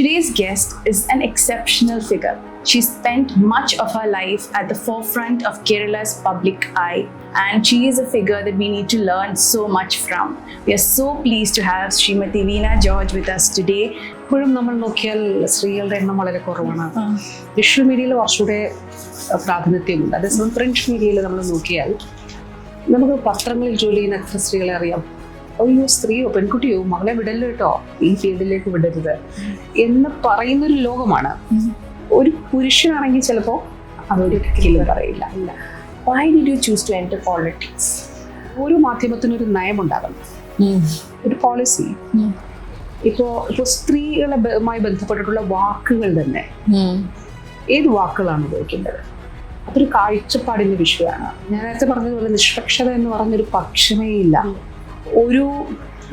Today's guest is an exceptional figure. She spent much of her life at the forefront of Kerala's public eye, and she is a figure that we need to learn so much from. We are so pleased to have Srimati Veena George with us today. ഇപ്പോഴും നമ്മൾ നോക്കിയാൽ സ്ത്രീകളുടെ എണ്ണം വളരെ കുറവാണ്. Visual മീഡിയയിൽ കുറച്ചുകൂടെ പ്രാതിനിധ്യമുണ്ട്. അതേസമയം പ്രിന്റ് മീഡിയയിൽ നമ്മൾ നോക്കിയാൽ നമുക്ക് പത്രങ്ങളിൽ ജോലി ചെയ്യുന്ന എത്ര സ്ത്രീകളെ അറിയാം. അയ്യോ, സ്ത്രീയോ പെൺകുട്ടിയോ മകളെ വിടല്ലോ കേട്ടോ, ഈ ഫീൽഡിലേക്ക് വിടരുത് എന്ന് പറയുന്നൊരു ലോകമാണ്. ഒരു പുരുഷനാണെങ്കിൽ ചിലപ്പോൾ അതൊരിക്കലും പറയില്ല. Why did you choose to enter politics? ഓരോ മാധ്യമത്തിനൊരു നയമുണ്ടാകണം, ഒരു പോളിസി. ഇപ്പോൾ സ്ത്രീകളുമായി ബന്ധപ്പെട്ടിട്ടുള്ള വാക്കുകൾ തന്നെ ഏത് വാക്കുകളാണ് ഉപയോഗിക്കേണ്ടത്, അതൊരു കാഴ്ചപ്പാടിൻ്റെ വിഷയമാണ്. ഞാൻ നേരത്തെ പറഞ്ഞതുപോലെ നിഷ്പക്ഷത എന്ന് പറഞ്ഞൊരു പക്ഷമേ ഇല്ല. ഒരു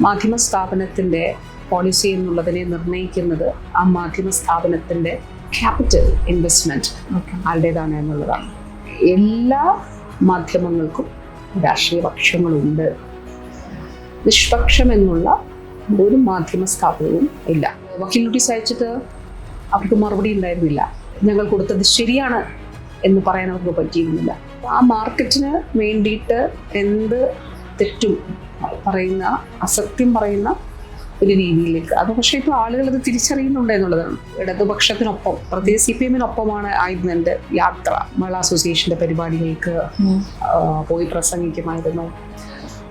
മാധ്യമ സ്ഥാപനത്തിൻ്റെ പോളിസി എന്നുള്ളതിനെ നിർണ്ണയിക്കുന്നത് ആ മാധ്യമ സ്ഥാപനത്തിൻ്റെ ക്യാപിറ്റൽ ഇൻവെസ്റ്റ്മെൻറ്റ് ആരുടേതാണ് എന്നുള്ളതാണ്. എല്ലാ മാധ്യമങ്ങൾക്കും രാഷ്ട്രീയ പക്ഷങ്ങളുണ്ട്. നിഷ്പക്ഷം എന്നുള്ള ഒരു മാധ്യമ സ്ഥാപനവും ഇല്ല. വക്കീൽ നോട്ടീസ് അയച്ചിട്ട് അവർക്ക് മറുപടി ഉണ്ടായിരുന്നില്ല. ഞങ്ങൾ കൊടുത്തത് ശരിയാണ് എന്ന് പറയാൻ അവർക്ക് പറ്റിയിരുന്നില്ല. ആ മാർക്കറ്റിന് വേണ്ടിയിട്ട് എന്ത് തെറ്റും പറയുന്ന, അസത്യം പറയുന്ന ഒരു രീതിയിലേക്ക് അത് പക്ഷേ ഇപ്പോൾ ആളുകൾ അത് തിരിച്ചറിയുന്നുണ്ട് എന്നുള്ളതാണ്. ഇടതുപക്ഷത്തിനൊപ്പം, പ്രത്യേകിച്ച് CPM-നൊപ്പമാണ് ആയിരുന്നു എൻ്റെ യാത്ര. മഹിളാ അസോസിയേഷൻ്റെ പരിപാടികൾക്ക് പോയി പ്രസംഗിക്കുമായിരുന്നു,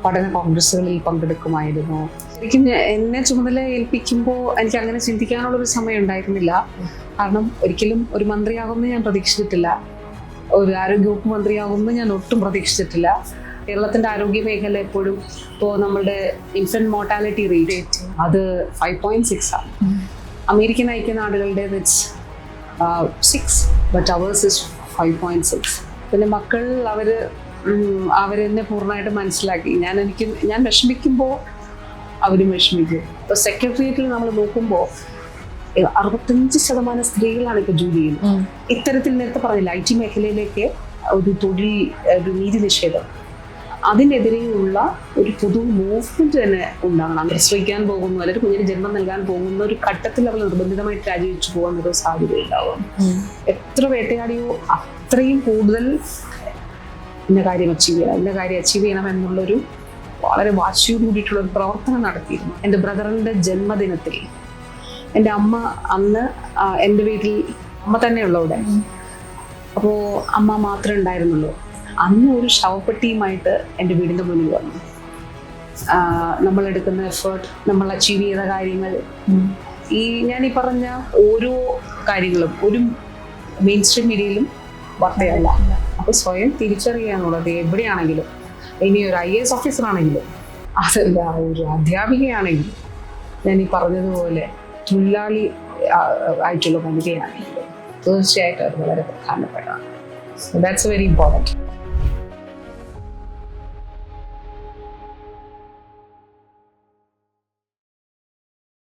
പഠന കോൺഗ്രസ്സുകളിൽ പങ്കെടുക്കുമായിരുന്നു. ശരിക്കും എന്നെ ചുമതല ഏൽപ്പിക്കുമ്പോൾ എനിക്ക് അങ്ങനെ ചിന്തിക്കാനുള്ളൊരു സമയം ഉണ്ടായിരുന്നില്ല. കാരണം ഒരിക്കലും ഒരു മന്ത്രിയാകുമെന്ന് ഞാൻ പ്രതീക്ഷിച്ചിട്ടില്ല, ഒരു ആരോഗ്യവകുപ്പ് മന്ത്രിയാകുമെന്ന് ഞാൻ ഒട്ടും പ്രതീക്ഷിച്ചിട്ടില്ല. കേരളത്തിൻ്റെ ആരോഗ്യ മേഖല എപ്പോഴും ഇപ്പോൾ നമ്മളുടെ ഇൻഫൻറ്റ് മോർട്ടാലിറ്റി റേറ്റ് അത് 5.6 ആണ്. അമേരിക്കൻ ഐക്യനാടുകളുടെ ഇറ്റ്സ് 6, ബട്ട് അവേഴ്സ് ഇസ് 5.6. പിന്നെ മക്കൾ അവരെന്നെ പൂർണ്ണമായിട്ട് മനസ്സിലാക്കി. ഞാൻ വിഷമിക്കുമ്പോൾ അവരും വിഷമിക്കും. ഇപ്പോൾ സെക്രട്ടേറിയറ്റിൽ നമ്മൾ നോക്കുമ്പോൾ 65% സ്ത്രീകളാണ് ഇപ്പോൾ ജോലി ചെയ്യുന്നത്. ഇത്തരത്തിൽ നേരത്തെ പറഞ്ഞില്ല, IT മേഖലയിലേക്ക് ഒരു തൊഴിൽ, ഒരു നീതി നിഷേധം, അതിനെതിരെയുള്ള ഒരു പൊതു മൂവ്മെന്റ് തന്നെ ഉണ്ടാകണം. പ്രസവിക്കാൻ പോകുന്നു അല്ലെങ്കിൽ കുഞ്ഞിന് ജന്മം നൽകാൻ പോകുന്ന ഒരു ഘട്ടത്തിൽ അവർ നിർബന്ധിതമായിട്ട് രാജിവെച്ചു പോകാനൊരു സാധ്യതയുണ്ടാവും. എത്ര വേട്ടയാടിയോ അത്രയും കൂടുതൽ ഇന്ന കാര്യം അച്ചീവ് ചെയ്യണം എന്നുള്ളൊരു വളരെ വാശിയോട് കൂടിയിട്ടുള്ളൊരു പ്രവർത്തനം നടത്തിയിരുന്നു. എൻ്റെ ബ്രദറിൻ്റെ ജന്മദിനത്തിൽ എൻ്റെ അമ്മ അന്ന് എൻ്റെ വീട്ടിൽ അമ്മ തന്നെയുള്ളവിടെ, അപ്പോൾ അമ്മ മാത്രമേ ഉണ്ടായിരുന്നുള്ളൂ. അന്ന് ഒരു ശവപ്പെട്ടിയുമായിട്ട് എൻ്റെ വീടിൻ്റെ മുന്നിൽ വന്നു. നമ്മളെടുക്കുന്ന എഫേർട്ട്, നമ്മൾ അച്ചീവ് ചെയ്ത കാര്യങ്ങൾ, ഞാനീ പറഞ്ഞ ഓരോ കാര്യങ്ങളും ഒരു മെയിൻ സ്ട്രീം മീഡിയയിലും വാർത്തയല്ല. അപ്പോൾ സ്വയം തിരിച്ചറിയുക എന്നുള്ളത് എവിടെയാണെങ്കിലും, ഇനി ഒരു IAS ഓഫീസറാണെങ്കിലും, അതല്ല ഒരു അധ്യാപികയാണെങ്കിലും, ഞാനീ പറഞ്ഞതുപോലെ തൊഴിലാളി ആയിട്ടുള്ള വനിതയാണെങ്കിലും തീർച്ചയായിട്ടും അത് വളരെ പ്രധാനപ്പെട്ടതാണ്. So that's very important.